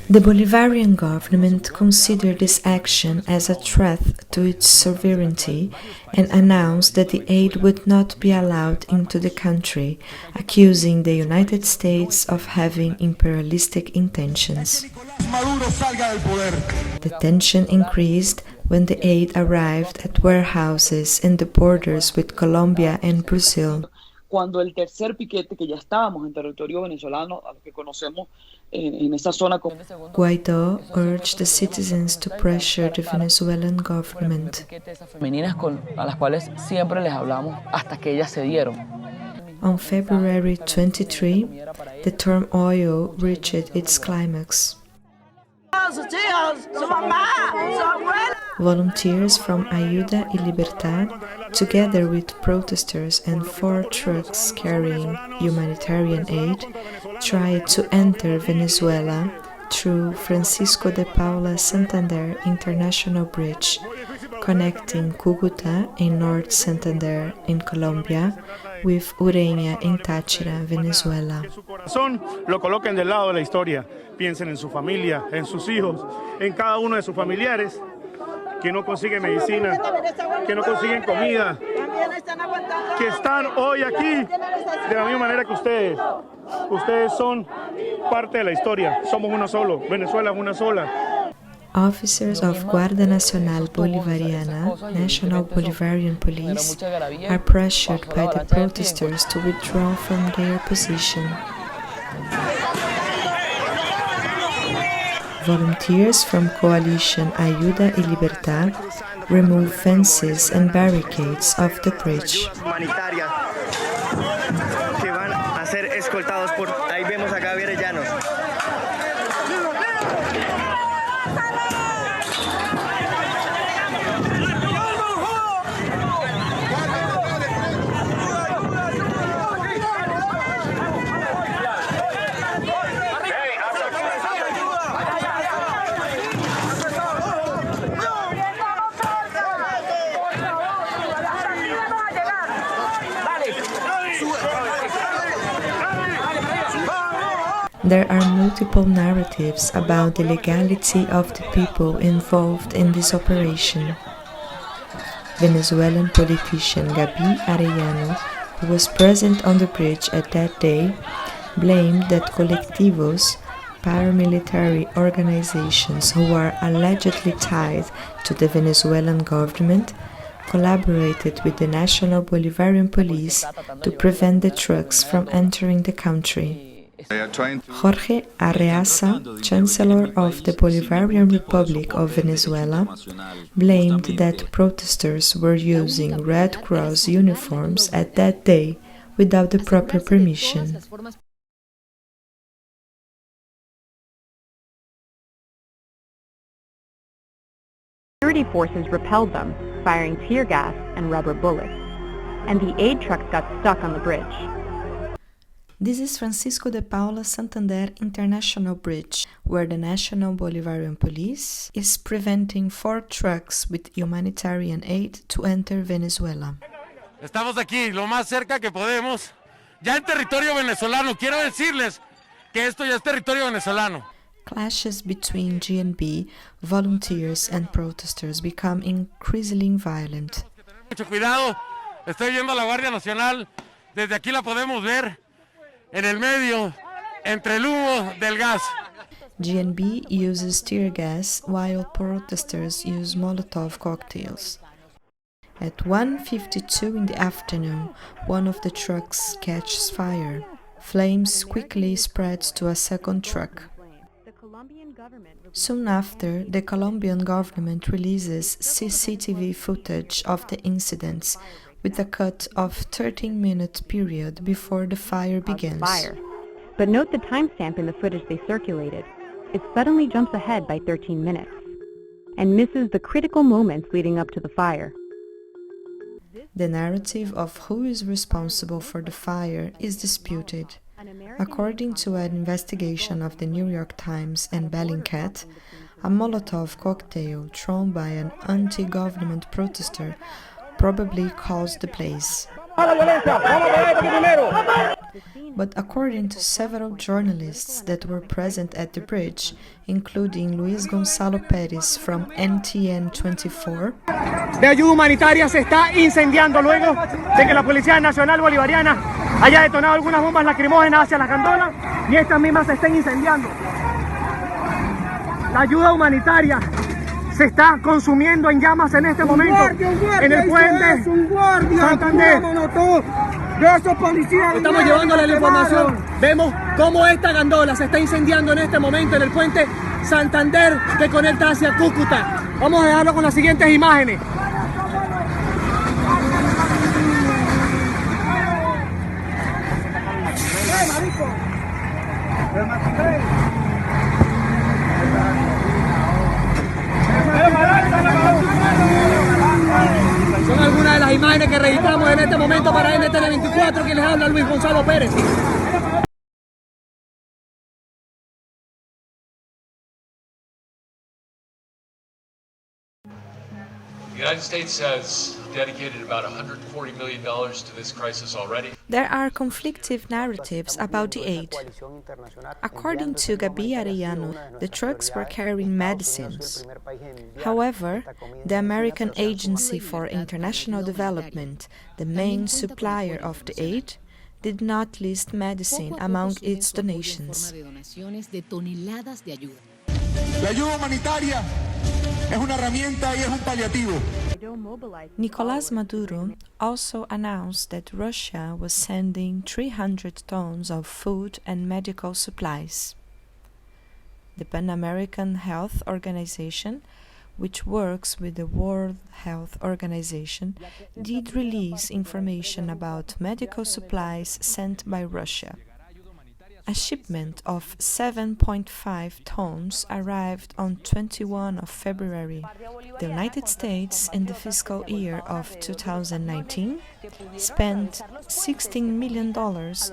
The Bolivarian government considered this action as a threat to its sovereignty and announced that the aid would not be allowed into the country, accusing the United States of having imperialistic intentions. The tension increased when the aid arrived at warehouses in the borders with Colombia and Brazil. Cuando el tercer piquete, que ya estábamos en territorio venezolano, a los que conocemos en esa zona. Guaidó urged the citizens to pressure the Venezuelan government. A las cuales siempre les hablamos hasta que ellas cedieron. On February 23, the turmoil reached its climax. Volunteers from Ayuda y Libertad, together with protesters and 4 trucks carrying humanitarian aid, tried to enter Venezuela through Francisco de Paula Santander International Bridge, connecting Cúcuta in North Santander in Colombia with Ureña in Táchira, Venezuela. Su corazón lo coloquen del lado de la historia. Piensen en su familia, en sus hijos, en cada uno de sus familiares que no consiguen medicina, que no consiguen comida, que están hoy aquí de la misma manera que ustedes. Ustedes son parte de la historia. Somos uno solo. Venezuela es una sola. Officers of Guardia Nacional Bolivariana, National Bolivarian Police, are pressured by the protesters to withdraw from their position. Volunteers from coalition Ayuda y Libertad remove fences and barricades of the bridge. Que van a ser escoltados por, ahí vemos acá verellanos. There are multiple narratives about the legality of the people involved in this operation. Venezuelan politician Gaby Arellano, who was present on the bridge at that day, blamed that colectivos, paramilitary organizations who are allegedly tied to the Venezuelan government, collaborated with the National Bolivarian Police to prevent the trucks from entering the country. Jorge Arreaza, Chancellor of the Bolivarian Republic of Venezuela, blamed that protesters were using Red Cross uniforms at that day without the proper permission. Security forces repelled them, firing tear gas and rubber bullets, and the aid trucks got stuck on the bridge. This is Francisco de Paula Santander International Bridge, where the National Bolivarian Police is preventing 4 trucks with humanitarian aid to enter Venezuela. Estamos aquí lo más cerca que podemos, ya en territorio venezolano. Quiero decirles que esto ya es territorio venezolano. Clashes between GNB, volunteers and protesters become increasingly violent. Mucho cuidado, estoy viendo a la Guardia Nacional, desde aquí la podemos ver. En el medio, entre el humo del gas. GNB uses tear gas while protesters use Molotov cocktails. At 1:52 in the afternoon, one of the trucks catches fire. Flames quickly spread to a second truck. Soon after, the Colombian government releases CCTV footage of the incidents, with a cut of 13-minute period before the fire begins. But note the timestamp in the footage they circulated. It suddenly jumps ahead by 13 minutes and misses the critical moments leading up to the fire. The narrative of who is responsible for the fire is disputed. According to an investigation of the New York Times and Bellingcat, a Molotov cocktail thrown by an anti-government protester probably caused the blaze. But according to several journalists that were present at the bridge, including Luis Gonzalo Pérez from NTN 24, de ayuda humanitaria se está incendiando luego de que la Policía Nacional Bolivariana haya detonado algunas bombas lacrimógenas hacia las gandolas y estas mismas se estén incendiando. La ayuda humanitaria se está consumiendo en llamas en este momento en el puente Santander. Estamos llevándole la información. Vemos cómo esta gandola se está incendiando en este momento en el puente Santander que conecta hacia Cúcuta. Vamos a dejarlo con las siguientes imágenes. Son algunas de las imágenes que registramos en este momento para NTN 24, que les habla Luis Gonzalo Pérez. The United States has dedicated about $140 million to this crisis already. There are conflicting narratives about the aid. According to Gabi Arellano, the trucks were carrying medicines. However, the American Agency for International Development, the main supplier of the aid, did not list medicine among its donations. La ayuda humanitaria es una herramienta y es un paliativo. Nicolás Maduro also announced that Russia was sending 300 tons of food and medical supplies. The Pan American Health Organization, which works with the World Health Organization, did release information about medical supplies sent by Russia. A shipment of 7.5 tons arrived on 21 of February. The United States, in the fiscal year of 2019, spent $16 million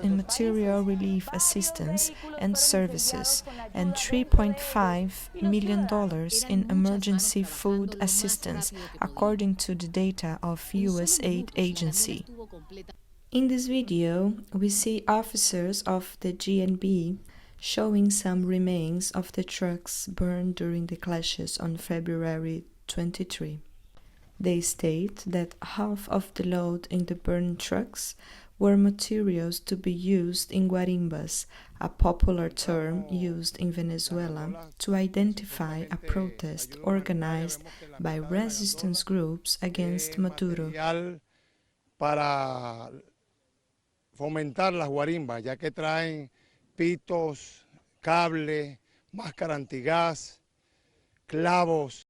in material relief assistance and services and $3.5 million in emergency food assistance, according to the data of U.S. Aid Agency. In this video, we see officers of the GNB showing some remains of the trucks burned during the clashes on February 23. They state that half of the load in the burned trucks were materials to be used in guarimbas, a popular term used in Venezuela to identify a protest organized by resistance groups against Maduro. Para fomentar las guarimbas, ya que traen pitos, cables, máscara antigás, clavos.